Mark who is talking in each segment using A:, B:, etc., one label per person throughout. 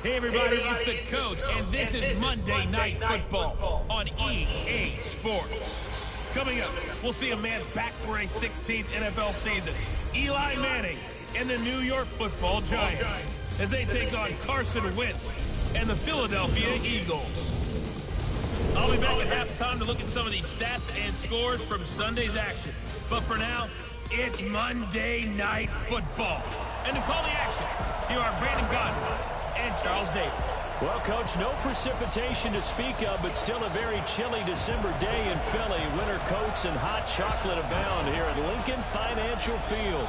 A: Hey everybody, it's the coach, and this is Monday Night Football on EA Sports. Coming up, we'll see a man back for a 16th NFL season. Eli Manning and the New York Football Giants as they take on Carson Wentz and the Philadelphia Eagles. I'll be back at halftime to look at some of these stats and scores from Sunday's action. But for now, it's Monday Night Football. And to call the action, here are Brandon Godwin and Charles Davis.
B: Well, Coach, no precipitation to speak of, but still a very chilly December day in Philly. Winter coats and hot chocolate abound here at Lincoln Financial Field.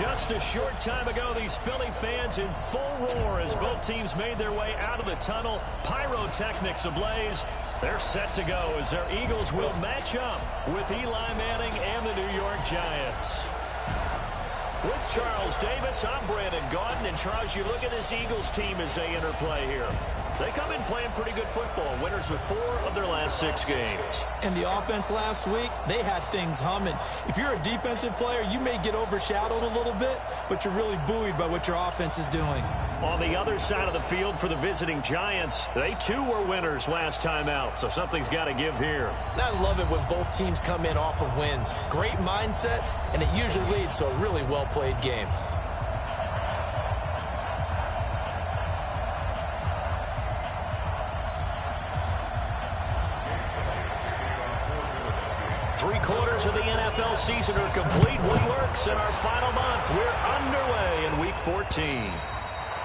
B: Just a short time ago, these Philly fans in full roar as both teams made their way out of the tunnel. Pyrotechnics ablaze. They're set to go as their Eagles will match up with Eli Manning and the New York Giants. With Charles Davis, I'm Brandon Gaudin. And Charles, you look at this Eagles team as they interplay here. They come in playing pretty good football. Winners of 4 of their last 6 games.
C: And the offense last week, they had things humming. If you're a defensive player, you may get overshadowed a little bit, but you're really buoyed by what your offense is doing.
B: On the other side of the field for the visiting Giants, they too were winners last time out, so something's got to give here.
C: And I love it when both teams come in off of wins. Great mindsets, and it usually leads to a really well-played game.
B: Three-quarters of the NFL season are complete. Woodworks in our final month. We're underway in Week 14.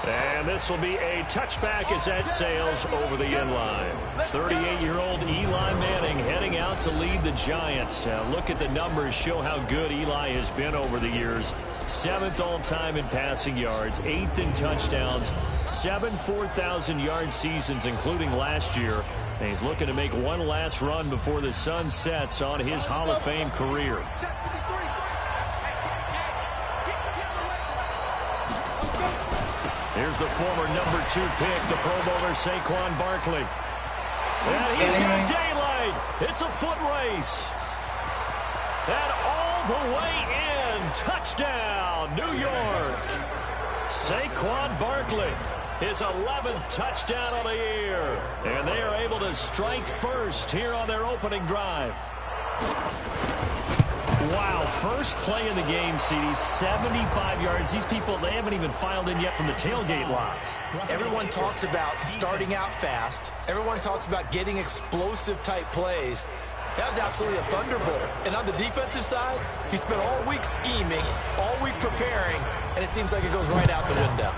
B: And this will be a touchback as that sails over the end line. 38-year-old Eli Manning heading out to lead the Giants. Look at the numbers, show how good Eli has been over the years. 7th all-time in passing yards, 8th in touchdowns, 7 4,000-yard seasons, including last year. And he's looking to make one last run before the sun sets on his Hall of Fame career. Here's the former number 2 pick, the Pro Bowler Saquon Barkley. And he's got daylight. It's a foot race. And all the way in. Touchdown, New York. Saquon Barkley. His 11th touchdown of the year. And they are able to strike first here on their opening drive. Wow, first play in the game, CD, 75 yards. These people, they haven't even filed in yet from the tailgate lots.
C: Everyone talks about starting out fast. Everyone talks about getting explosive-type plays. That was absolutely a thunderbolt. And on the defensive side, he spent all week scheming, all week preparing, and it seems like it goes right out the window.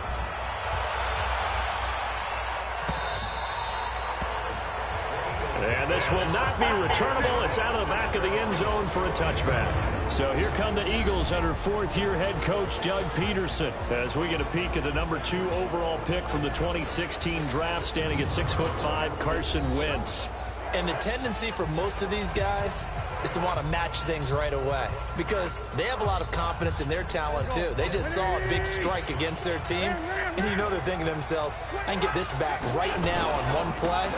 B: And this will not be returnable. It's out of the back of the end zone for a touchback. So here come the Eagles under 4th-year head coach Doug Peterson as we get a peek at the number 2 overall pick from the 2016 draft, standing at 6'5", Carson Wentz.
C: And the tendency for most of these guys is to want to match things right away because they have a lot of confidence in their talent too. They just saw a big strike against their team, and you know they're thinking to themselves, I can get this back right now on one play.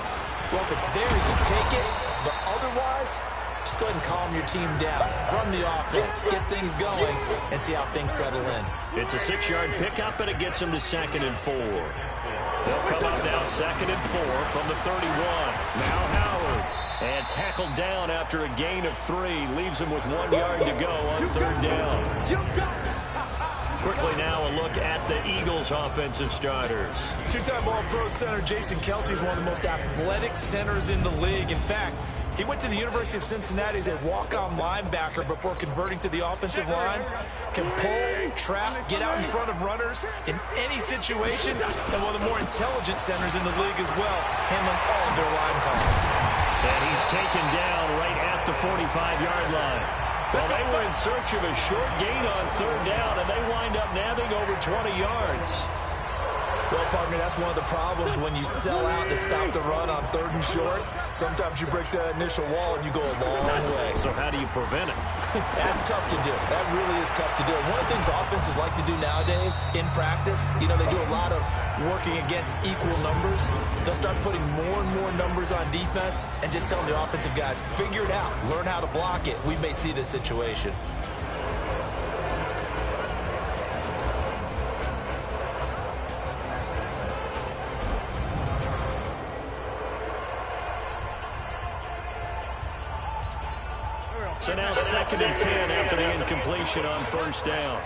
C: Well, if it's there, you take it, but otherwise, just go ahead and calm your team down. Run the offense, get things going, and see how things settle in.
B: It's a 6-yard pickup, and it gets them to 2nd and 4. They'll come up now 2nd and 4 from the 31. Now Howard. And tackled down after a gain of 3. Leaves him with 1 yard to go on 3rd down. Quickly now a look at the Eagles' offensive starters.
C: 2-time All-Pro center Jason Kelce is one of the most athletic centers in the league. In fact, he went to the University of Cincinnati as a walk-on linebacker before converting to the offensive line. Can pull, trap, get out in front of runners in any situation, and one of the more intelligent centers in the league as well, handling all of their line calls.
B: And he's taken down right at the 45-yard line. Well, they were in search of a short gain on 3rd down, and they wind up nabbing over 20 yards.
C: Well, partner, that's one of the problems when you sell out to stop the run on 3rd and short. Sometimes you break that initial wall and you go a long way.
B: So how do you prevent it?
C: That's tough to do. That really is tough to do. One of the things offenses like to do nowadays in practice, you know, they do a lot of working against equal numbers. They'll start putting more and more numbers on defense and just telling the offensive guys, figure it out, learn how to block it. We may see this situation.
B: So now 2nd and 10 after the incompletion on first down.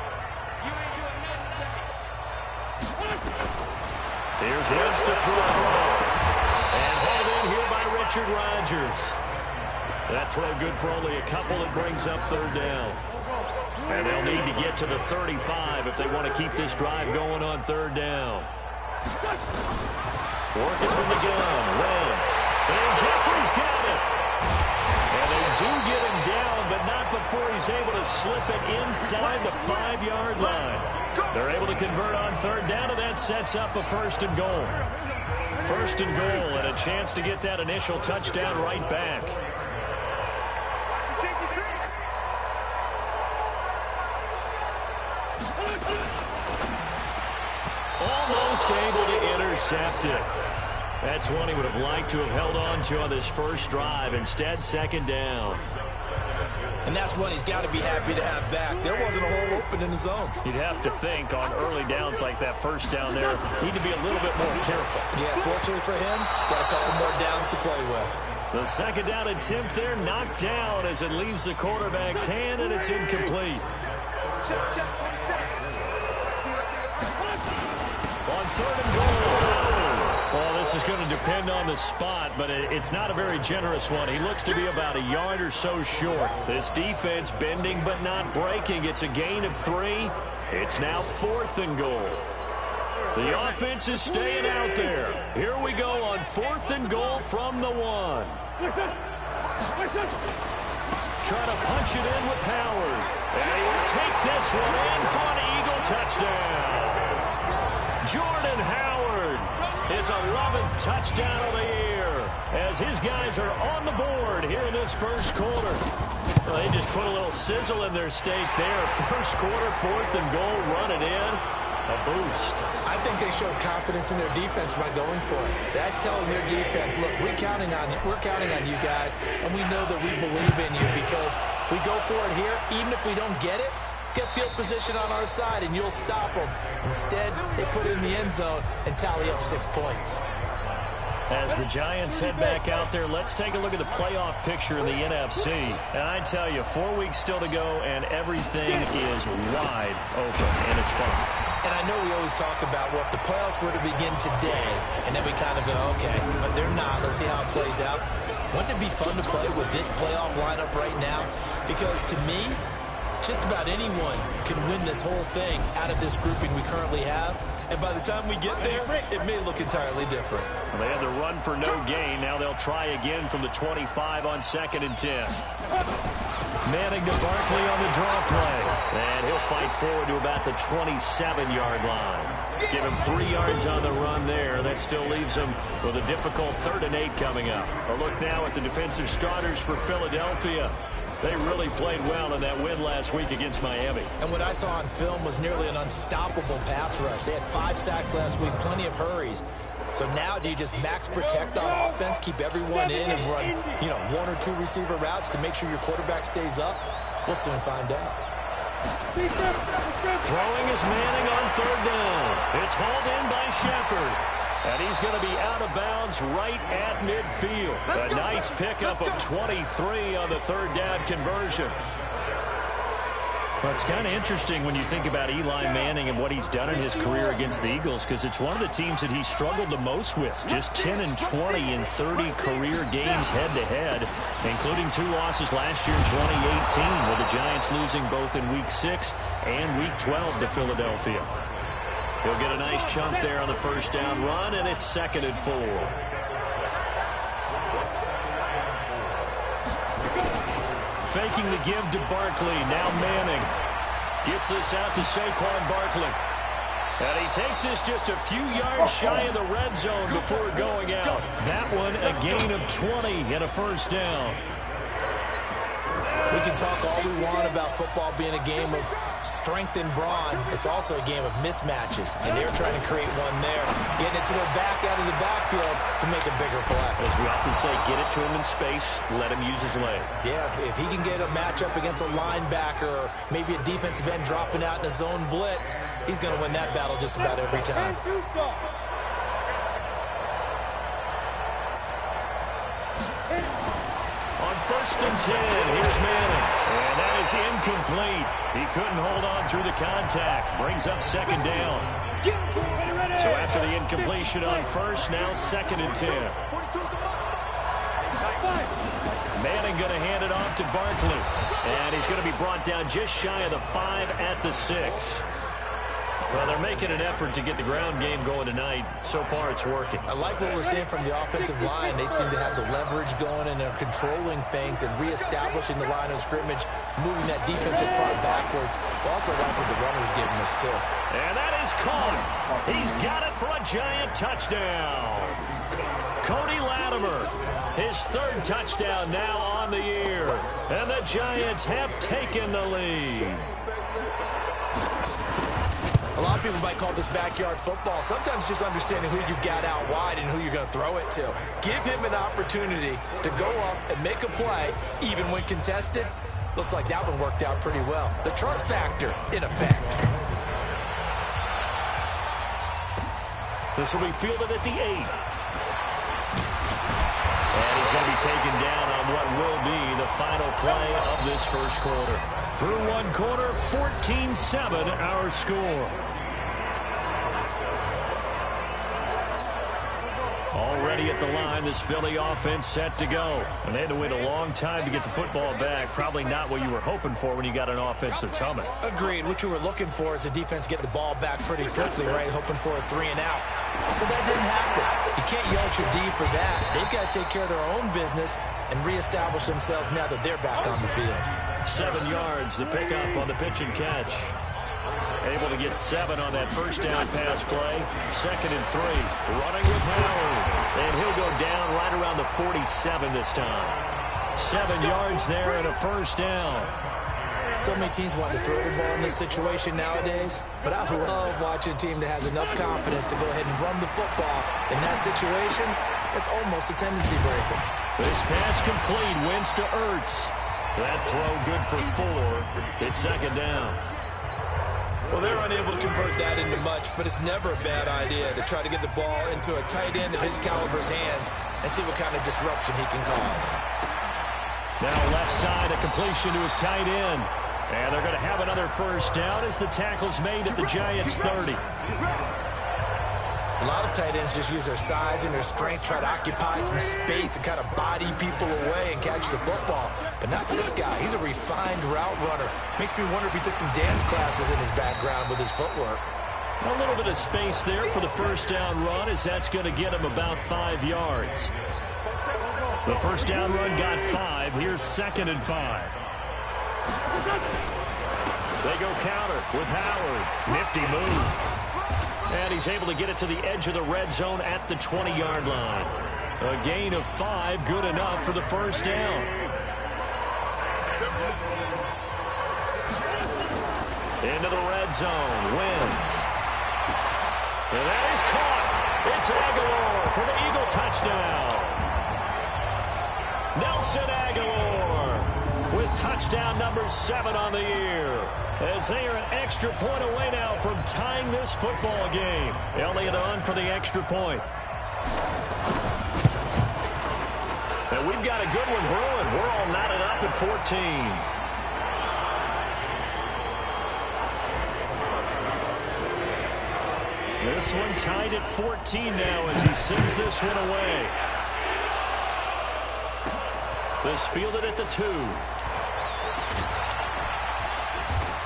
B: Here's Wentz to throw. And hauled in here by Richard Rodgers. That throw good for only a couple. It brings up 3rd down. And they'll need to get to the 35 if they want to keep this drive going on 3rd down. Working from the gun, Wentz. And Jeffrey's got it. And they do get him down, but not before he's able to slip it inside the 5-yard line. They're able to convert on 3rd down, and that sets up a 1st and goal. 1st and goal, and a chance to get that initial touchdown right back. Almost able to intercept it. That's one he would have liked to have held on to on this first drive. Instead, 2nd down.
C: And that's one he's got to be happy to have back. There wasn't a hole open in the zone.
B: You'd have to think on early downs like that first down there, need to be a little bit more careful.
C: Yeah, fortunately for him, got a couple more downs to play with.
B: The 2nd down attempt there knocked down as it leaves the quarterback's hand, and it's incomplete. On 3rd and goal. Well, this is going to depend on the spot, but it's not a very generous one. He looks to be about a yard or so short. This defense bending but not breaking. It's a gain of 3. It's now 4th and goal. The offense is staying out there. Here we go on 4th and goal from the 1. Try to punch it in with Howard. And he will take this one in for an Eagle touchdown. Jordan Howard, his 11th touchdown of the year, as his guys are on the board here in this first quarter. Well, they just put a little sizzle in their steak there. First quarter, 4th and goal, run it in. A boost.
C: I think they showed confidence in their defense by going for it. That's telling their defense, look, we're counting on you guys, and we know that we believe in you because we go for it here, even if we don't get it. Get field position on our side, and you'll stop them. Instead, they put it in the end zone and tally up 6 points.
B: As the Giants head back out there, let's take a look at the playoff picture in the NFC. And I tell you, 4 weeks still to go, and everything is wide open, and it's fun.
C: And I know we always talk about, well, if the playoffs were to begin today, and then we kind of go, okay, but they're not. Let's see how it plays out. Wouldn't it be fun to play with this playoff lineup right now? Because to me, just about anyone can win this whole thing out of this grouping we currently have. And by the time we get there, it may look entirely different.
B: Well, they had the run for no gain. Now they'll try again from the 25 on 2nd and 10. Manning to Barkley on the draw play. And he'll fight forward to about the 27-yard line. Give him 3 yards on the run there. That still leaves him with a difficult 3rd and 8 coming up. A look now at the defensive starters for Philadelphia. They really played well in that win last week against Miami.
C: And what I saw on film was nearly an unstoppable pass rush. They had 5 sacks last week, plenty of hurries. So now do you just max protect on offense, keep everyone in, and run, 1 or 2 receiver routes to make sure your quarterback stays up? We'll soon find out.
B: Throwing is Manning on 3rd down. It's hauled in by Shepard. And he's going to be out of bounds right at midfield. A nice pickup of 23 on the 3rd down conversion. Well, it's kind of interesting when you think about Eli Manning and what he's done in his career against the Eagles, because it's one of the teams that he struggled the most with. Just 10 and 20 in 30 career games head-to-head, including 2 losses last year in 2018, with the Giants losing both in Week 6 and Week 12 to Philadelphia. He'll get a nice chunk there on the first down run, and it's 2nd and 4. Faking the give to Barkley. Now Manning gets this out to Saquon Barkley. And he takes this just a few yards shy of the red zone before going out. That one a gain of 20 and a first down.
C: We can talk all we want about football being a game of strength and brawn. It's also a game of mismatches, and they're trying to create one there, getting it to their back out of the backfield to make a bigger play.
B: As we often say, get it to him in space, let him use his leg.
C: Yeah, if he can get a matchup against a linebacker or maybe a defensive end dropping out in a zone blitz, he's going to win that battle just about every time.
B: 1st and 10. Here's Manning. And that is incomplete. He couldn't hold on through the contact. Brings up 2nd down. So after the incompletion on 1st, now 2nd and 10. Manning going to hand it off to Barkley. And he's going to be brought down just shy of the 5 at the 6. Well, they're making an effort to get the ground game going tonight. So far, it's working. I like what we're seeing from the offensive line. They seem to have the leverage going, and they're controlling things and reestablishing the line of scrimmage, moving that defensive front backwards. I also like what the runner's getting us, too. And that is caught. He's got it for a Giant touchdown. Cody Latimer, his 3rd touchdown now on the year. And the Giants have taken the lead.
C: A lot of people might call this backyard football. Sometimes just understanding who you've got out wide and who you're going to throw it to. Give him an opportunity to go up and make a play, even when contested. Looks like that one worked out pretty well. The trust factor, in effect.
B: This will be fielded at the 8. And he's going to be taken down on what will be the final play of this 1st quarter. Through 1 quarter, 14-7 our score. Already at the line, this Philly offense set to go. And they had to wait a long time to get the football back. Probably not what you were hoping for when you got an offense that's humming.
C: Agreed. What you were looking for is the defense get the ball back pretty quickly, right? Hoping for a 3 and out. So that didn't happen. You can't yell at your D for that. They've got to take care of their own business and reestablish themselves now that they're back on the field.
B: 7 yards, the pickup on the pitch and catch. Able to get 7 on that 1st down pass play. 2nd and 3. Running with Howard. And he'll go down right around the 47 this time. 7 yards there and a 1st down.
C: So many teams want to throw the ball in this situation nowadays, but I love watching a team that has enough confidence to go ahead and run the football. In that situation, it's almost a tendency breaker.
B: This pass complete. Wins to Ertz. That throw good for 4. It's 2nd down.
C: Well, they're unable to convert that into much, but it's never a bad idea to try to get the ball into a tight end of his caliber's hands and see what kind of disruption he can cause.
B: Now left side, a completion to his tight end. And they're going to have another 1st down as the tackle's made at the Giants' 30.
C: A lot of tight ends just use their size and their strength, try to occupy some space and kind of body people away and catch the football. But not this guy. He's a refined route runner. Makes me wonder if he took some dance classes in his background with his footwork.
B: A little bit of space there for the 1st down run, as that's going to get him about 5 yards. The 1st down run got 5. Here's 2nd and 5. They go counter with Howard. Nifty move. And he's able to get it to the edge of the red zone at the 20-yard line. A gain of 5, good enough for the 1st down. Into the red zone. Wins. And that is caught. It's Aguilar for the Eagle touchdown. Nelson Aguilar with touchdown number 7 on the year. As they are an extra point away now from tying this football game. Elliott on for the extra point. And we've got a good one brewing. We're all knotted up at 14. This one tied at 14 now as he sends this one away. This fielded at the 2.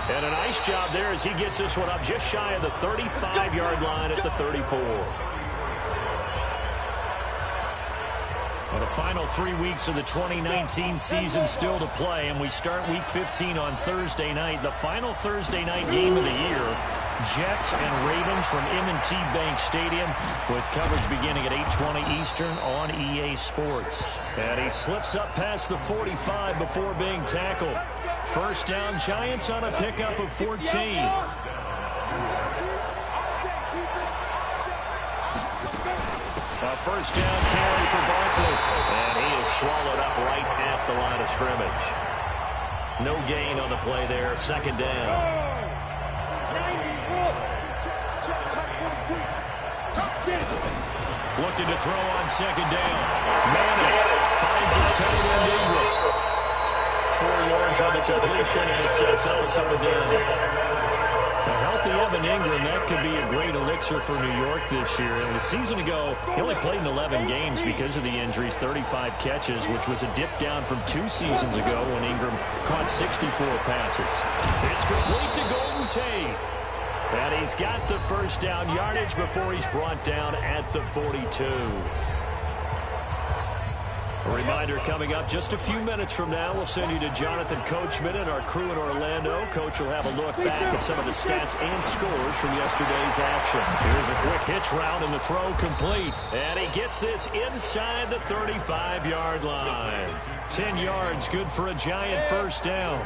B: And a nice job there as he gets this one up just shy of the 35-yard line at the 34. Well, the final 3 weeks of the 2019 season still to play, and we start Week 15 on Thursday night. The final Thursday night game of the year, Jets and Ravens from M&T Bank Stadium, with coverage beginning at 8:20 Eastern on EA Sports. And he slips up past the 45 before being tackled. First down, Giants on a pickup of 14. A first down carry for Barkley. And he is swallowed up right at the line of scrimmage. No gain on the play there. Second down. Looking to throw on second down. Manning finds his tight end Ingram. Lawrence on the completion, and it sets up a third down. A healthy Evan Ingram, that could be a great elixir for New York this year. And a season ago, he only played in 11 games because of the injuries, 35 catches, which was a dip down from 2 seasons ago when Ingram caught 64 passes. It's complete to Golden Tate. And he's got the first down yardage before he's brought down at the 42. A reminder coming up just a few minutes from now. We'll send you to Jonathan Coachman and our crew in Orlando. Coach will have a look back at some of the stats and scores from yesterday's action. Here's a quick hitch route and the throw complete. And he gets this inside the 35-yard line. 10 yards, good for a Giant first down.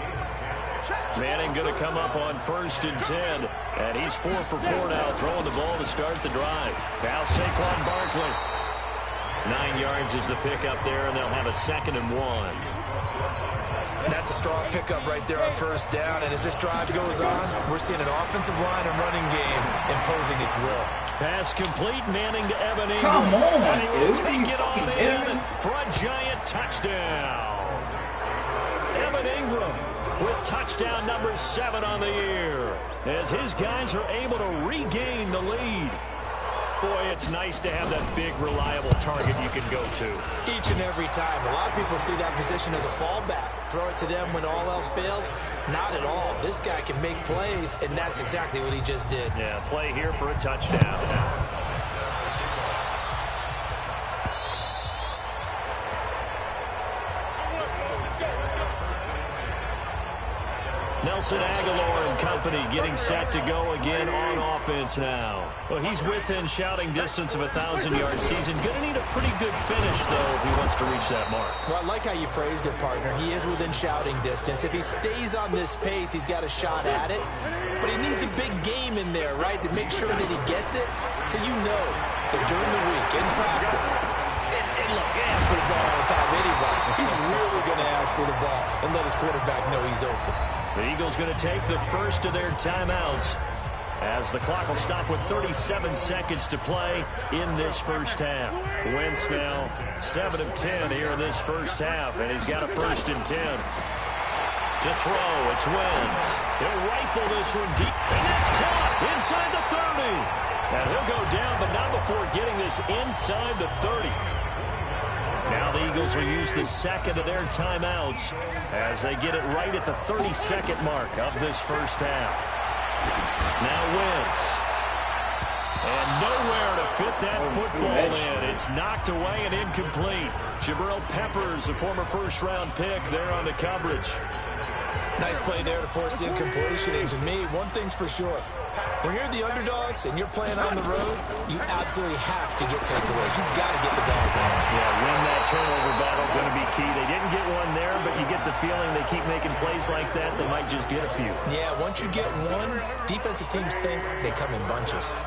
B: Manning going to come up on 1st and 10. And he's 4 for 4 now, throwing the ball to start the drive. Now Saquon Barkley. 9 yards is the pickup there, and they'll have a 2nd and 1.
C: That's a strong pickup right there on 1st down. And as this drive goes on, we're seeing an offensive line and running game imposing its will.
B: Pass complete, Manning to Evan Ingram.
D: Come on,
B: and he will
D: dude.
B: take it on in for a Giant touchdown. Evan Ingram with touchdown number 7 on the year, as his guys are able to regain the lead. Boy, it's nice to have that big, reliable target you can go to.
C: Each and every time. A lot of people see that position as a fallback. Throw it to them when all else fails. Not at all. This guy can make plays, and that's exactly what he just did.
B: Yeah, play here for a touchdown. Nelson Aguilar and company getting set to go again on offense now. Well, he's within shouting distance of a 1,000-yard season. Going to need a pretty good finish, though, if he wants to reach that mark.
C: Well, I like how you phrased it, partner. He is within shouting distance. If he stays on this pace, he's got a shot at it. But he needs a big game in there, right, to make sure that he gets it. So you know that during the week, in practice, and look, he asks for the ball all the time anyway. He's really going to ask for the ball and let his quarterback know he's open.
B: The Eagles going to take the first of their timeouts as the clock will stop with 37 seconds to play in this first half. Wentz now 7 of 10 here in this first half, and he's got a 1st and 10. To throw, it's Wentz. He'll rifle this one deep, and that's caught inside the 30. And he'll go down, but not before getting this inside the 30. Now the Eagles will use the 2nd of their timeouts as they get it right at the 32nd mark of this first half. Now Wentz. And nowhere to fit that football in. It's knocked away and incomplete. Jabril Peppers, a former first-round pick, there on the coverage.
C: Nice play there to force the incompletion. And to me, one thing's for sure. When you're the underdogs and you're playing on the road, you absolutely have to get takeaways. You've got to get the ball from them.
B: Yeah, win that turnover battle, going to be key. They didn't get one there, but you get the feeling they keep making plays like that, they might just get a few.
C: Yeah, once you get one, defensive teams think they come in bunches.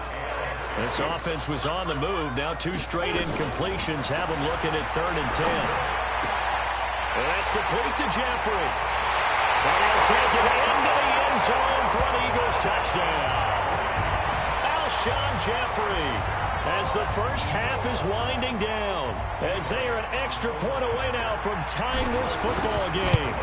B: This offense was on the move. Now 2 straight incompletions have them looking at 3rd and 10. And that's complete to Jeffrey. And he'll take it into the end zone for an Eagles touchdown. Alshon Jeffrey, as the first half is winding down, as they are an extra point away now from tying this football game.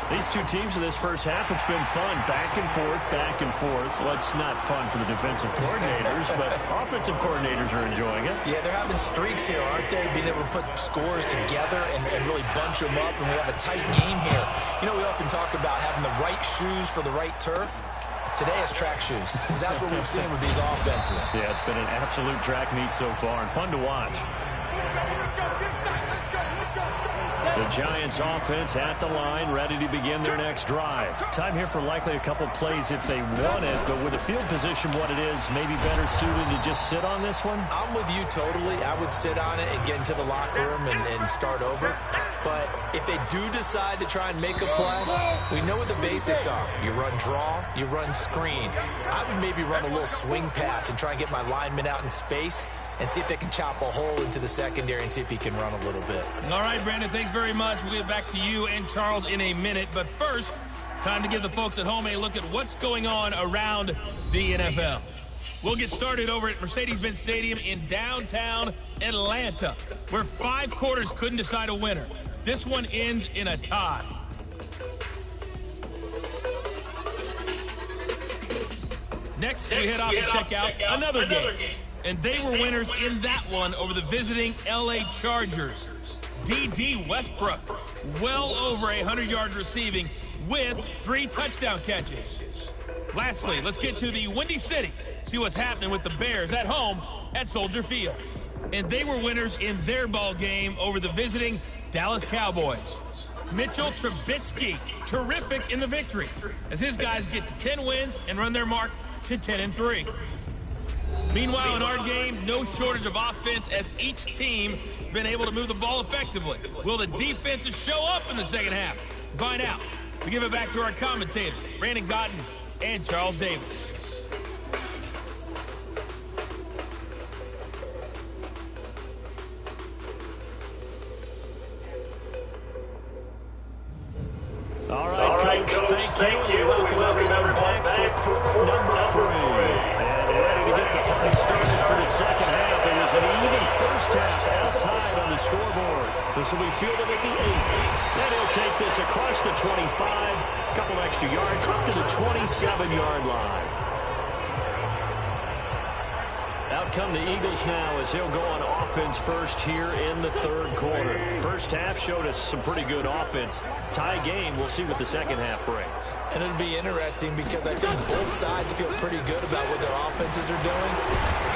B: These two teams in this first half, it's been fun. Back and forth, back and forth. Well, it's not fun for the defensive coordinators, but offensive coordinators are enjoying it.
C: Yeah, they're having streaks here, aren't they? Being able to put scores together and really bunch them up, and we have a tight game here. You know, we often talk about having the right shoes for the right turf. Today it's track shoes, because that's what we've seen with these offenses.
B: Yeah, it's been an absolute track meet so far, and fun to watch. The Giants offense at the line, ready to begin their next drive. Time here for likely a couple plays if they want it, but with the field position what it is, maybe better suited to just sit on this one?
C: I'm with you totally. I would sit on it and get into the locker room and start over. But if they do decide to try and make a play, we know what the basics are. You run draw, you run screen. I would maybe run a little swing pass and try and get my lineman out in space and see if they can chop a hole into the secondary and see if he can run a little bit.
A: All right, Brandon, thanks very much. We'll get back to you and Charles in a minute. But first, time to give the folks at home a look at what's going on around the NFL. We'll get started over at Mercedes-Benz Stadium in downtown Atlanta, where 5 quarters couldn't decide a winner. This one ends in a tie. Next, we head off to check out another game. And they were winners in that one over the visiting LA Chargers. D.D. Westbrook, well over 100 yards receiving with 3 touchdown catches. Lastly, let's get to the Windy City. See what's happening with the Bears at home at Soldier Field. And they were winners in their ball game over the visiting Dallas Cowboys. Mitchell Trubisky, terrific in the victory, as his guys get to 10 wins and run their mark to 10-3. Meanwhile, in our game, no shortage of offense as each team been able to move the ball effectively. Will the defenses show up in the second half? Find out. We give it back to our commentators, Brandon Gotten and Charles Davis.
B: All right, Coach, thank you. Welcome everyone back for quarter number 3. And ready to get the party started for the second half. It was an even first half, out tied on the scoreboard. This will be fielded at the 8. And he'll take this across the 25, a couple extra yards, up to the 27-yard line. Out come the Eagles now as he'll go on offense first here in the third quarter. First half showed us some pretty good offense. Tie game, we'll see what the second half brings.
C: And it'll be interesting because I think both sides feel pretty good about what their offenses are doing.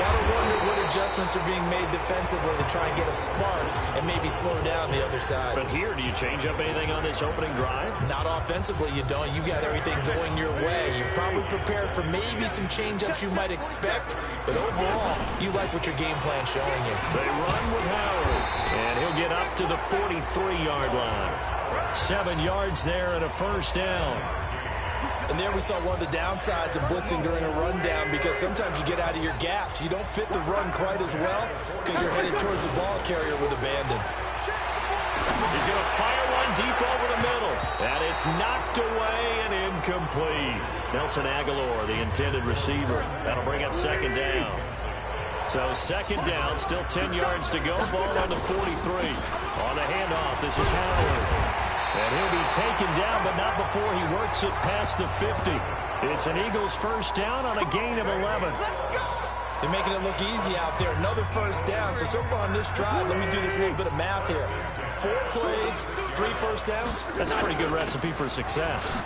C: Gotta wonder what adjustments are being made defensively to try and get a spark and maybe slow down the other side.
B: But here, do you change up anything on this opening drive?
C: Not offensively, you don't. You got everything going your way. You've probably prepared for maybe some change-ups you might expect, but overall, you like what your game plan's showing you.
B: They run with Howard, and he'll get up to the 43-yard line. 7 yards there and a first down.
C: And there we saw one of the downsides of blitzing during a rundown, because sometimes you get out of your gaps. You don't fit the run quite as well because you're headed towards the ball carrier with abandon.
B: He's going to fire one deep over the middle. And it's knocked away and incomplete. Nelson Aguilar, the intended receiver. That'll bring up second down. So second down, still 10 yards to go. Ball on the 43. On the handoff, this is Howard. And he'll be taken down, but not before he works it past the 50. It's an Eagles first down on a gain of 11.
C: They're making it look easy out there. Another first down. So far on this drive, let me do this little bit of math here. 4 plays, 3 first downs.
B: That's a pretty good recipe for success.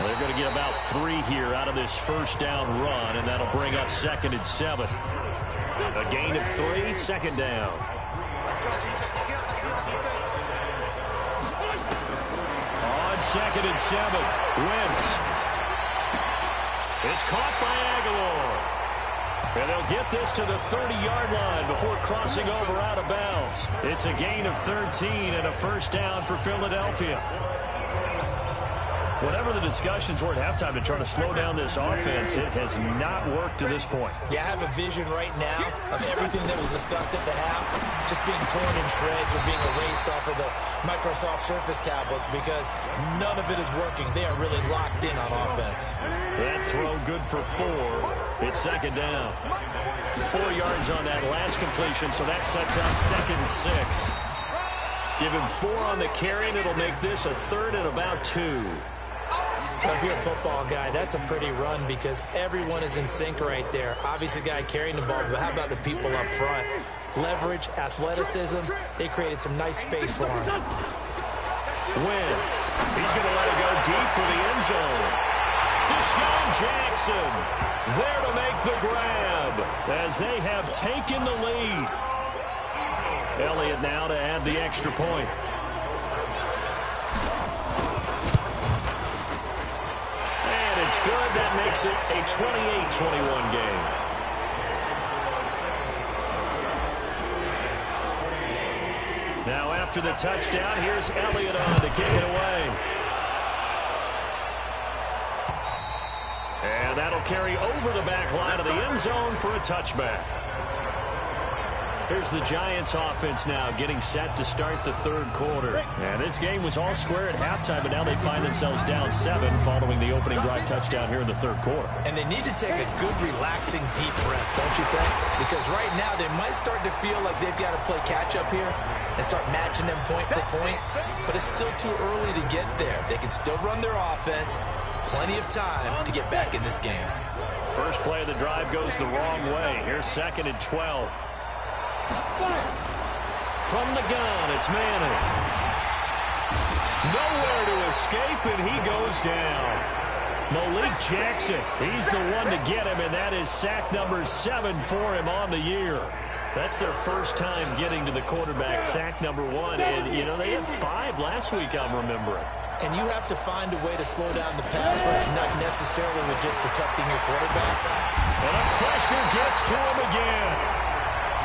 B: They're going to get about 3 here out of this first down run, and that'll bring up second and 7. A gain of 3, second down. On second and 7, Wentz. It's caught by Aguilar. And they'll get this to the 30-yard line before crossing over out of bounds. It's a gain of 13 and a first down for Philadelphia. Whatever the discussions were at halftime to try to slow down this offense, it has not worked to this point.
C: Yeah, I have a vision right now of everything that was discussed at the half just being torn in shreds or being erased off of the Microsoft Surface tablets, because none of it is working. They are really locked in on offense.
B: That throw good for 4. It's second down. 4 yards on that last completion, so that sets out second and 6. Give him 4 on the carry, and it'll make this a third and about 2.
C: If you're a football guy, that's a pretty run because everyone is in sync right there. Obviously, the guy carrying the ball, but how about the people up front? Leverage, athleticism, they created some nice space for him.
B: Wentz, he's going to let it go deep for the end zone. Deshaun Jackson there to make the grab as they have taken the lead. Elliott now to add the extra point. It's good. That makes it a 28-21 game. Now after the touchdown, here's Elliott on to kick it away. And that'll carry over the back line of the end zone for a touchback. Here's the Giants offense now getting set to start the third quarter. And this game was all square at halftime, but now they find themselves down 7 following the opening drive touchdown here in the third quarter.
C: And they need to take a good, relaxing, deep breath, don't you think? Because right now they might start to feel like they've got to play catch-up here and start matching them point for point. But it's still too early to get there. They can still run their offense, plenty of time to get back in this game.
B: First play of the drive goes the wrong way. Here's 2nd and 12. From the gun, it's Manning. Nowhere to escape, and he goes down. Malik Jackson, he's the one to get him, and that is sack number 7 for him on the year. That's their first time getting to the quarterback, sack number 1. And, you know, they had 5 last week, I'm remembering.
C: And you have to find a way to slow down the pass rush, not necessarily with just protecting your quarterback.
B: And a pressure gets to him again.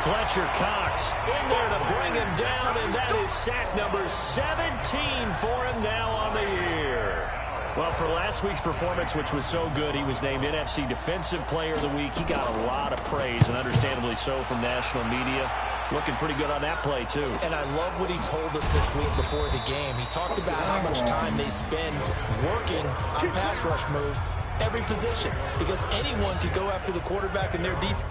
B: Fletcher Cox in there to bring him down, and that is sack number 17 for him now on the year. Well, for last week's performance, which was so good, he was named NFC Defensive Player of the Week. He got a lot of praise, and understandably so, from national media. Looking pretty good on that play, too.
C: And I love what he told us this week before the game. He talked about how much time they spend working on pass rush moves, every position, because anyone could go after the quarterback in their defense.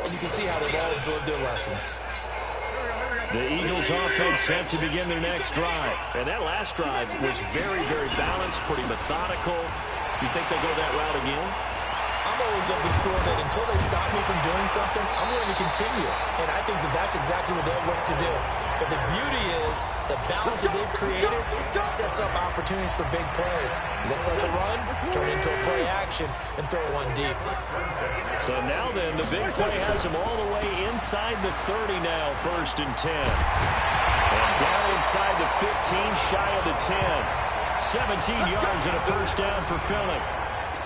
C: You can see how they've all absorbed their lessons.
B: The Eagles offense set to begin their next drive. And that last drive was very, very balanced, pretty methodical. You think they go that route again?
C: I'm always of the school that until they stop me from doing something, I'm going to continue. And I think that that's exactly what they'll look to do. But the beauty is the balance that they've created sets up opportunities for big plays. Looks like a run, turn into a play action, and throw one deep.
B: So now then, the big play has him all the way inside the 30 now, 1st and 10. And down inside the 15, shy of the 10. 17 yards and a first down for Philly.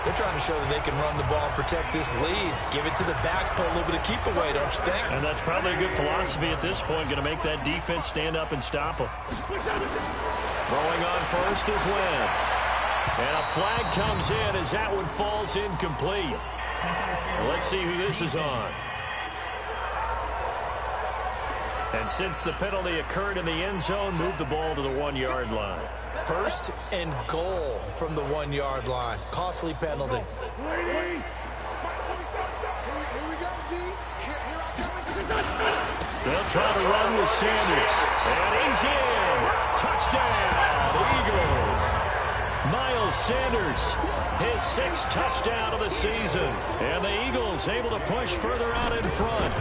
C: They're trying to show that they can run the ball and protect this lead. Give it to the backs, put a little bit of keep away, don't you think?
B: And that's probably a good philosophy at this point, going to make that defense stand up and stop them. Throwing on first is Wentz. And a flag comes in as that one falls incomplete. Let's see who this is on. And since the penalty occurred in the end zone, move the ball to the 1-yard line.
C: 1st and goal from the 1-yard line. Costly penalty.
B: They'll try to run with Sanders. And he's in. Touchdown, Eagles. Miles Sanders, his 6th touchdown of the season. And the Eagles able to push further out in front.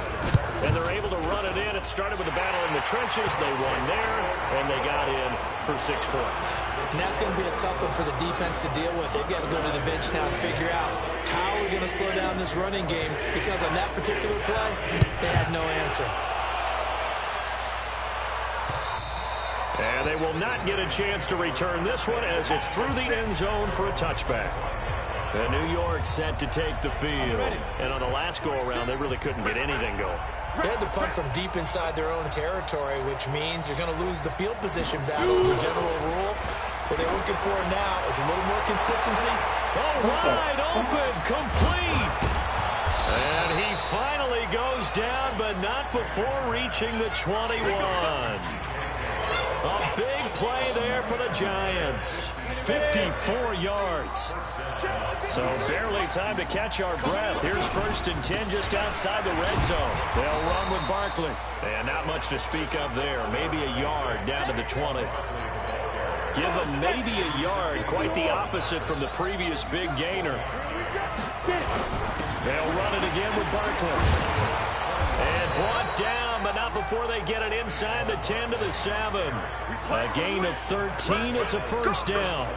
B: And they're able to run it in. It started with a battle in the trenches. They won there, and they got in for 6 points.
C: And that's going to be a tough one for the defense to deal with. They've got to go to the bench now and figure out how we're going to slow down this running game, because on that particular play, they had no answer.
B: And they will not get a chance to return this one as it's through the end zone for a touchback. And New York set to take the field. And on the last go-around, they really couldn't get anything going.
C: They had to punt from deep inside their own territory, which means you're going to lose the field position battle as a general rule. What they're looking for now is a little more consistency.
B: Oh, wide open, complete. And he finally goes down, but not before reaching the 21. A big play there for the Giants. 54 yards. So barely time to catch our breath. Here's 1st and 10 just outside the red zone. They'll run with Barkley. And not much to speak of there. Maybe a yard down to the 20. Give them maybe a yard. Quite the opposite from the previous big gainer. They'll run it again with Barkley. And brought down, but not before they get it inside the 10 to the 7. A gain of 13. It's a first down.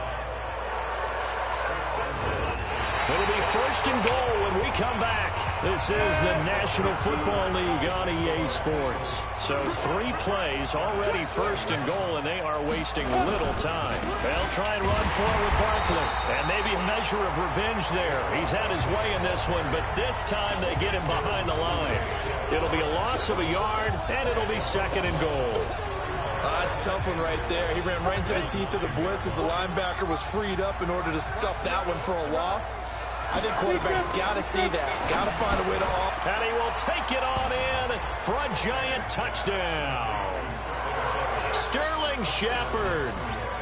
B: It'll be 1st and goal when we come back. This is the National Football League on EA Sports. So 3 plays already 1st and goal, and they are wasting little time. They'll try and run forward with Barkley. And maybe a measure of revenge there. He's had his way in this one, but this time they get him behind the line. It'll be a loss of a yard, and it'll be 2nd and goal.
C: That's a tough one right there. He ran right into the teeth of the blitz as the linebacker was freed up in order to stuff that one for a loss. I think quarterbacks got to see that. Got to find a way to off.
B: And he will take it on in for a giant touchdown. Sterling Shepard,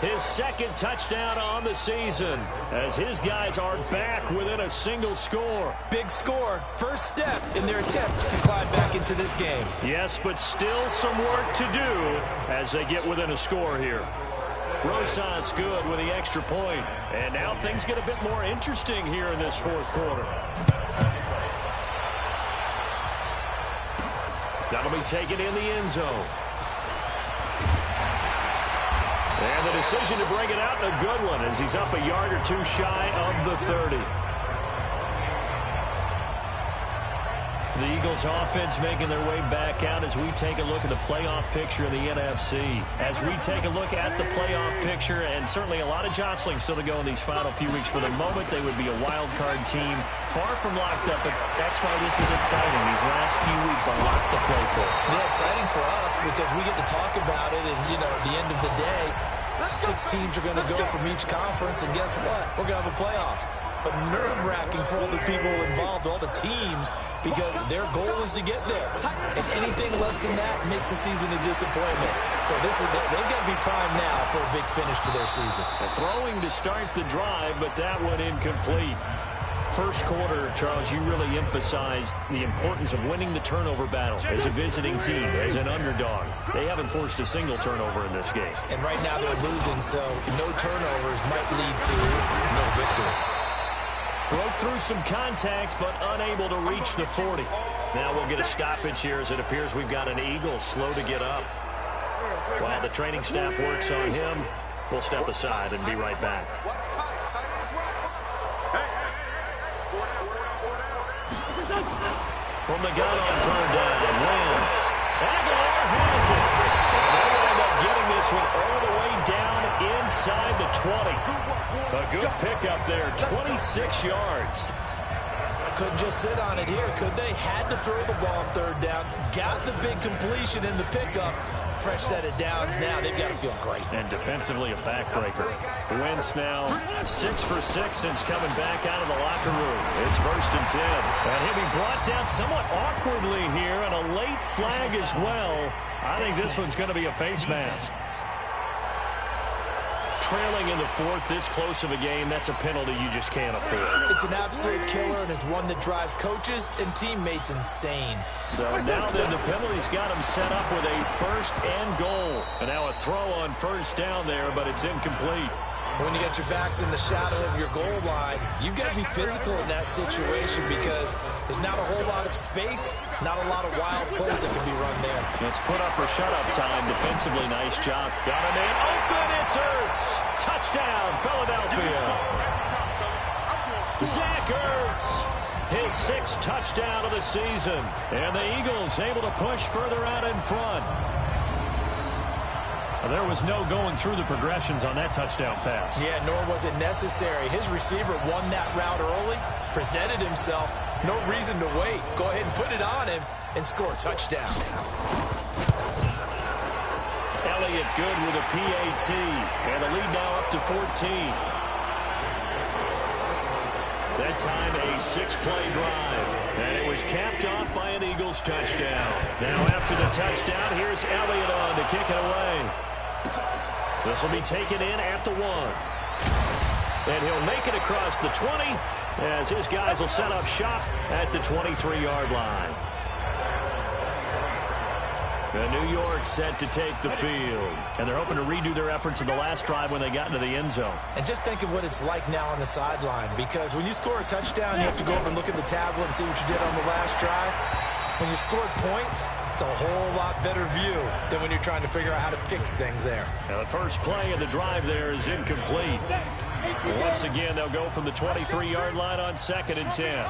B: his second touchdown on the season, as his guys are back within a single score.
C: Big score, first step in their attempt to climb back into this game.
B: Yes, but still some work to do as they get within a score here. Rosas good with the extra point. And now things get a bit more interesting here in this fourth quarter. That'll be taken in the end zone. And the decision to bring it out in a good one as he's up a yard or two shy of the 30. The Eagles offense making their way back out as we take a look at the playoff picture in the NFC. As we take a look at the playoff picture, and certainly a lot of jostling still to go in these final few weeks. For the moment, they would be a wild card team, far from locked up, but that's why this is exciting. These last few weeks a lot to play for.
C: Yeah, exciting for us because we get to talk about it, and, you know, at the end of the day, 6 teams are going to go from each conference, and guess what? We're going to have a playoff. But nerve-wracking for all the people involved, all the teams, because their goal is to get there. And anything less than that makes the season a disappointment. So they've got to be primed now for a big finish to their season.
B: Throwing to start the drive, but that one incomplete. First quarter, Charles, you really emphasized the importance of winning the turnover battle as a visiting team, as an underdog. They haven't forced a single turnover in this game.
C: And right now they're losing, so no turnovers might lead to no victory.
B: Broke through some contact, but unable to reach the 40. Now we'll get a stoppage here as it appears we've got an Eagle slow to get up. While the training staff works on him, we'll step aside and be right back. From the gun on third down, Wentz. Aguilar has it. And they will end up getting this one all the way down inside the 20. A good pickup there, 26 yards.
C: Couldn't just sit on it here, could they? Had to throw the ball on third down. Got the big completion in the pickup. Fresh set of downs now. They've got to feel great.
B: And defensively a backbreaker. Wentz now 6 for 6 since coming back out of the locker room. It's 1st and 10. And he'll be brought down somewhat awkwardly here, and a late flag as well. I think this one's going to be a face mask. Trailing in the fourth, this close of a game, that's a penalty you just can't afford.
C: It's an absolute killer, and it's one that drives coaches and teammates insane.
B: So now then the penalty's got him set up with a 1st and goal. And now a throw on first down there, but it's incomplete.
C: When you got your backs in the shadow of your goal line, you've got to be physical in that situation because there's not a whole lot of space, not a lot of wild plays that can be run there.
B: It's put up or shut up time. Defensively, nice job. Got a man open. It's Ertz. Touchdown, Philadelphia. Zach Ertz, his 6th touchdown of the season. And the Eagles able to push further out in front. There was no going through the progressions on that touchdown pass.
C: Yeah, nor was it necessary. His receiver won that route early, presented himself. No reason to wait. Go ahead and put it on him and score a touchdown.
B: Elliott good with a PAT. And the lead now up to 14. That time a 6-play drive. And it was capped off by an Eagles touchdown. Now after the touchdown, here's Elliott on to kick it away. This will be taken in at the 1. And he'll make it across the 20 as his guys will set up shop at the 23-yard line. The New York set to take the field. And they're hoping to redo their efforts in the last drive when they got into the end zone.
C: And just think of what it's like now on the sideline. Because when you score a touchdown, you have to go over and look at the tablet and see what you did on the last drive. When you scored points, it's a whole lot better view than when you're trying to figure out how to fix things there.
B: Now the first play of the drive there is incomplete. Once again, they'll go from the 23-yard line on 2nd and 10.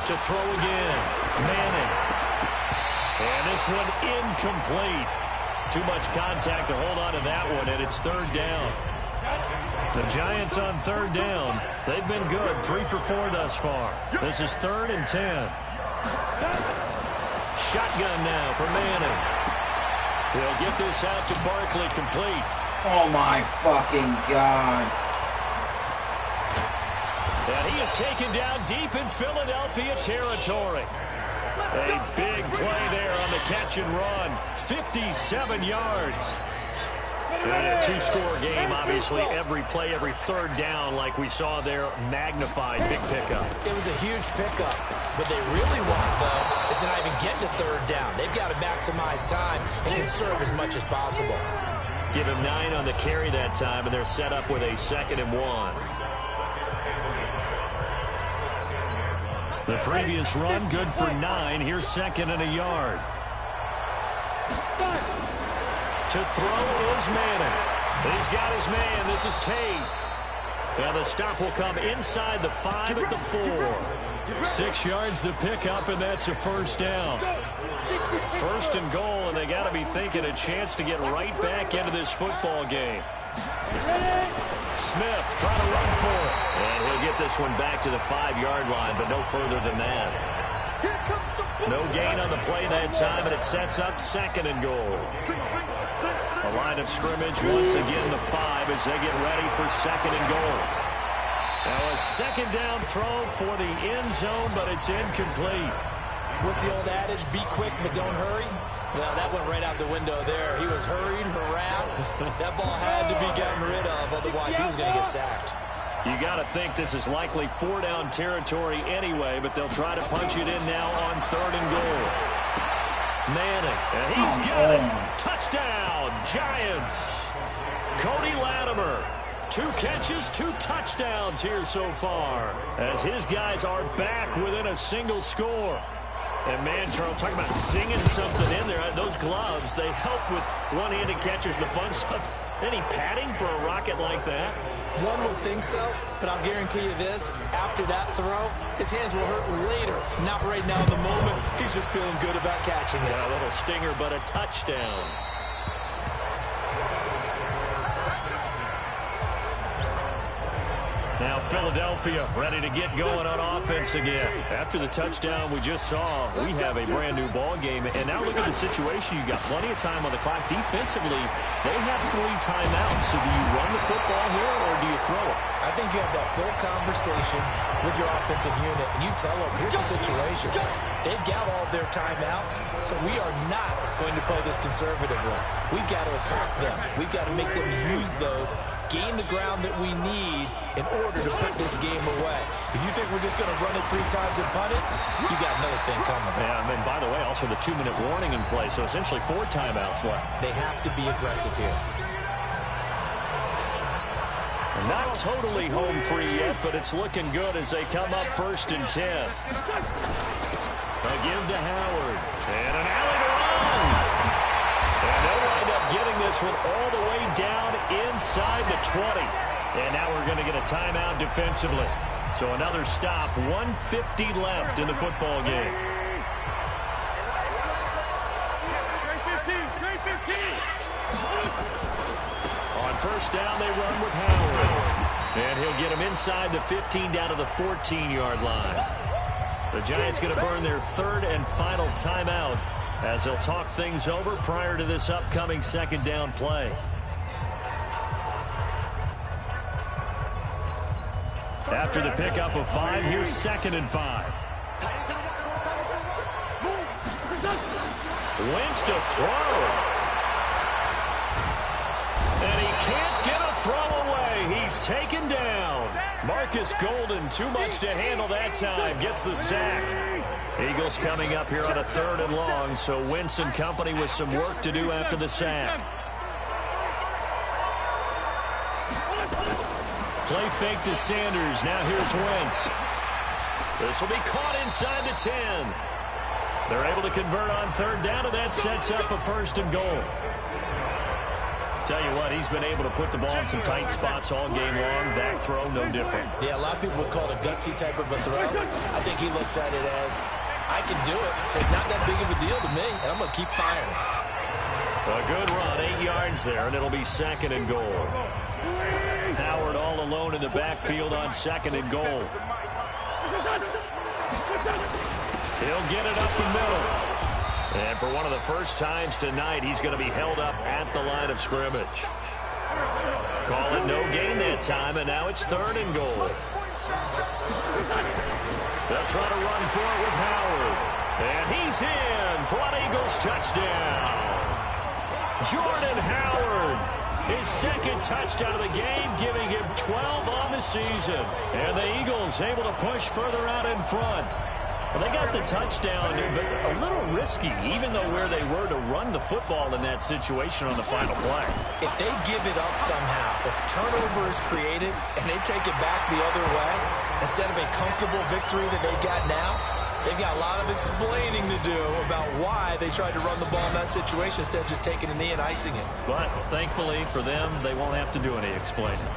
B: To throw again, Manning. And this one incomplete. Too much contact to hold on to that one, and it's 3rd down. The Giants on 3rd down. They've been good, 3 for 4 thus far. This is 3rd and 10. Shotgun now for Manning. He'll get this out to Barkley complete.
D: Oh, my fucking God.
B: And he is taken down deep in Philadelphia territory. A big play there on the catch and run. 57 yards. In a two-score game, obviously, every play, every third down, like we saw there, magnified. Big pickup.
C: It was a huge pickup. What they really want, though, is to not even get to third down. They've got to maximize time and conserve as much as possible.
B: Give him 9 on the carry that time, and they're set up with a 2nd and 1. The previous run, good for 9. Here's 2nd and a yard. To throw is Manning. He's got his man. This is Tate. And the stop will come inside the 5 at the 4. 6 yards the pickup, and that's a first down. 1st and goal, and they got to be thinking a chance to get right back into this football game. Smith trying to run for it. And he'll get this one back to the 5-yard line, but no further than that. No gain on the play that time, and it sets up 2nd and goal. A line of scrimmage, once again the 5 as they get ready for 2nd and goal. Now a 2nd down throw for the end zone, but it's incomplete.
C: What's the old adage? Be quick, but don't hurry. Well, that went right out the window there. He was hurried, harassed. That ball had to be gotten rid of, otherwise he was going to get sacked.
B: You got to think this is likely 4-down territory anyway, but they'll try to punch it in now on 3rd and goal. Manning, and he's got it. Touchdown, Giants. Cody Latimer, 2 catches, 2 touchdowns here so far, as his guys are back within a single score. And man, Charles, talking about singing something in there. Those gloves, they help with one-handed catchers, the fun stuff. Any padding for a rocket like that?
C: One would think so, but I'll guarantee you this. After that throw, his hands will hurt later. Not right now in the moment. He's just feeling good about catching it.
B: Yeah, a little stinger, but a touchdown. Now Philadelphia ready to get going on offense again. After the touchdown we just saw, we have a brand new ball game. And now look at the situation. You've got plenty of time on the clock. Defensively, they have 3 timeouts. So do you run the football here or do you throw it?
C: I think you have that full conversation with your offensive unit, and you tell them, here's the situation. They've got all their timeouts, so we are not going to play this conservatively. We've got to attack them. We've got to make them use those, gain the ground that we need in order to put this game away. If you think we're just going to run it 3 times and punt it, you got another thing coming.
B: Yeah, and by the way, also the 2-minute warning in play, so essentially 4 timeouts left.
C: They have to be aggressive here.
B: Not totally home free yet, but it's looking good as they come up 1st and 10. A give to Howard. And an alley to run. And they'll wind up getting this one all the way down inside the 20. And now we're going to get a timeout defensively. So another stop, 1:50 left in the football game. On 1st down, they run with Howard. And he'll get him inside the 15 down to the 14-yard line. The Giants going to burn their 3rd and final timeout as they'll talk things over prior to this upcoming 2nd down play. After the pickup of 5, here's 2nd and 5. Wentz to throw. And he can't get a throw away. He's taken down. Marcus Golden, too much to handle that time. Gets the sack. Eagles coming up here on a 3rd and long, so Wentz and company with some work to do after the sack. Play fake to Sanders. Now here's Wentz. This will be caught inside the 10. They're able to convert on 3rd down, and that sets up a 1st and goal. Tell you what, he's been able to put the ball in some tight spots all game long. That throw, no different.
C: Yeah, a lot of people would call it a gutsy type of a throw. I think he looks at it as, I can do it, so it's not that big of a deal to me, and I'm going to keep firing.
B: A good run, 8 yards there, and it'll be 2nd and goal. Howard all alone in the backfield on 2nd and goal. He'll get it up the middle. And for one of the first times tonight, he's going to be held up at the line of scrimmage. Call it no gain that time, and now it's 3rd and goal. They'll try to run for it with Howard. And he's in for an Eagles touchdown. Jordan Howard, his second touchdown of the game, giving him 12 on the season. And the Eagles able to push further out in front. Well, they got the touchdown, but a little risky, even though where they were to run the football in that situation on the final play.
C: If they give it up somehow, if turnover is created and they take it back the other way, instead of a comfortable victory that they've got now, they've got a lot of explaining to do about why they tried to run the ball in that situation instead of just taking a knee and icing it.
B: But thankfully for them, they won't have to do any explaining.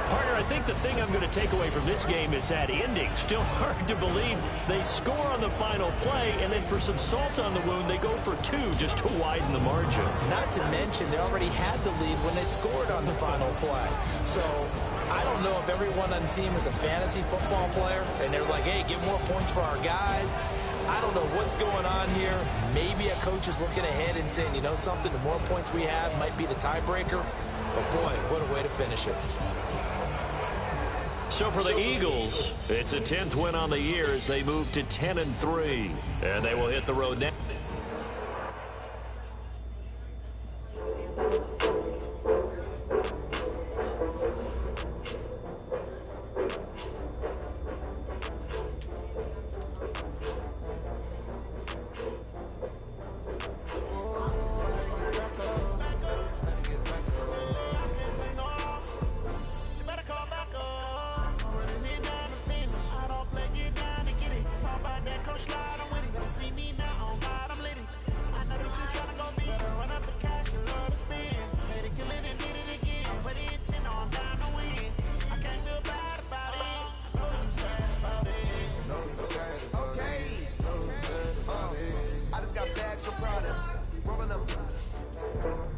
B: Partner, I think the thing I'm going to take away from this game is that ending. Still hard to believe they score on the final play, and then for some salt on the wound, they go for two just to widen the margin.
C: Not to mention, they already had the lead when they scored on the final play. So I don't know if everyone on the team is a fantasy football player, and they're like, hey, get more points for our guys. I don't know what's going on here. Maybe a coach is looking ahead and saying, you know something, the more points we have might be the tiebreaker. But, boy, what a way to finish it.
B: So for the Eagles, it's a 10th win on the year as they move to 10-3. And they will hit the road next.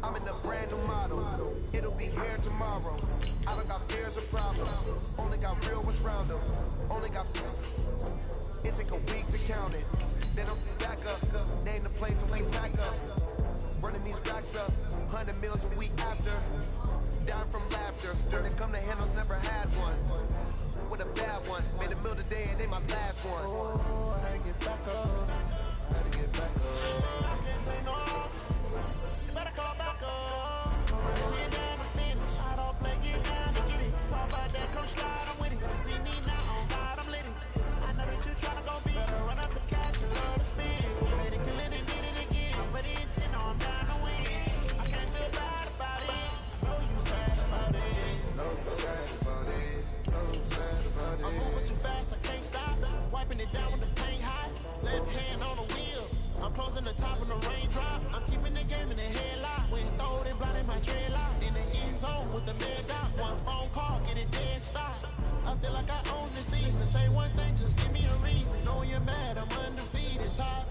D: I'm in a brand new model. It'll be here tomorrow. I don't got fears or problems. Only got real ones round them. Only got. It take a week to count it. Then I'm back up. Name the place and we back up. Running these racks up. 100 meals a week after. Dying from laughter. When it come to handles, never had one. With a bad one. Made a meal today and they my last one. Oh, I had to get back up. I had to get back up. Take no. You better call back up. Running down the finish. I don't play, get down to get it. Talk about that, come slide, I'm with it. You see me now, on God, I'm lit it. I know that you tryna go big. Better run up the cash and love to spend. Made it, kill it, and did it again. But the intent, I'm down to win. I can't feel bad about it. Know you sad about it. Know you sad about it. Know you sad about it. I'm moving too fast, I can't stop. Wiping it down with the paint hot. Left hand on the wheel. I'm closing the top of the raindrop. I'm keeping the game in the headlock. When throwed and blinded my dreadlock. In the end zone with the mad dot. One phone call, get it dead stop. I feel like I own the season. Say one thing, just give me a reason. Know you're mad, I'm undefeated. Top